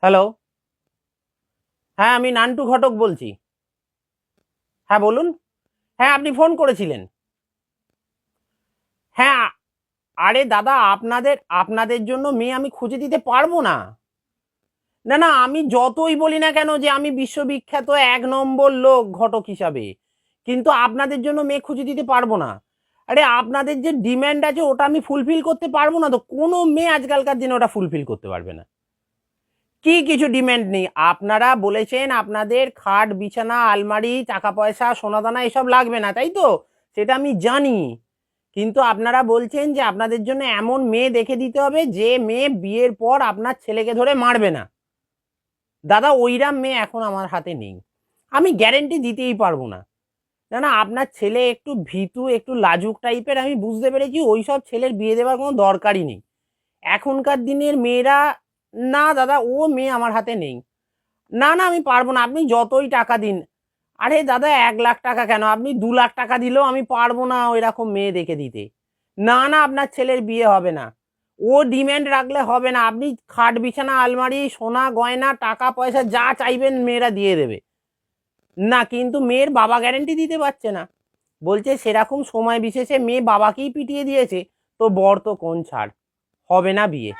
Hello. হ্যাঁ, আমি নান্টু ঘটক বলছি। হ্যাঁ, বলুন। হ্যাঁ, আপনি ফোন করেছিলেন। হ্যাঁ, আরে দাদা, আপনাদের আপনাদের জন্য মেয়ে আমি খুঁজে দিতে পারবো না। না না, আমি যতই বলি না কেন যে আমি বিশ্ববিখ্যাত ১ নম্বর লোক ঘটক হিসাবে, কিন্তু আপনাদের জন্য মেয়ে খুঁজে দিতে পারবো না। আরে আপনাদের যে ডিম্যান্ড আছে ওটা আমি ফুলফিল করতে পারবো না, তো কোনো মেয়ে আজকালকার দিনে ওটা ফুলফিল করতে পারবে না। কি কিছু ডিম্যান্ড নেই? আপনারা বলেছেন আপনাদের খাট, বিছানা, আলমারি, টাকা পয়সা, সোনাদানা এসব লাগবে না, তাই তো? সেটা আমি জানি। কিন্তু আপনারা বলছেন যে আপনাদের জন্য এমন মেয়ে দেখে দিতে হবে যে মেয়ে বিয়ের পর আপনার ছেলেকে ধরে মারবে না। দাদা, ওইরাম মেয়ে এখন আমার হাতে নেই। আমি গ্যারেন্টি দিতেই পারবো না। না না, আপনার ছেলে একটু ভীতু, একটু লাজুক টাইপের, আমি বুঝতে পেরেছি। ওই সব ছেলের বিয়ে দেওয়ার কোনো দরকারই নেই এখনকার দিনের মেয়েরা। না দাদা, ও মেয়ে আমার হাতে নেই। না না, আমি পারবো না, আপনি যতই টাকা দিন। আরে দাদা, ১ লাখ টাকা কেন, আপনি ২ লাখ টাকা দিলেও আমি পারবো না ওই রকম মেয়ে দেখে দিতে। না না, আপনার ছেলের বিয়ে হবে না। ও ডিম্যান্ড রাখলে হবে না। আপনি খাট, বিছানা, আলমারি, সোনা গয়না, টাকা পয়সা যা চাইবেন মেয়েরা দিয়ে দেবে। না, কিন্তু মেয়ের বাবা গ্যারেন্টি দিতে পারছে না। বলছে সেরকম সময় বিশেষে মেয়ে বাবাকেই পিটিয়ে দিয়েছে, তো বর তো কোন ছাড়, হবে না বিয়ে।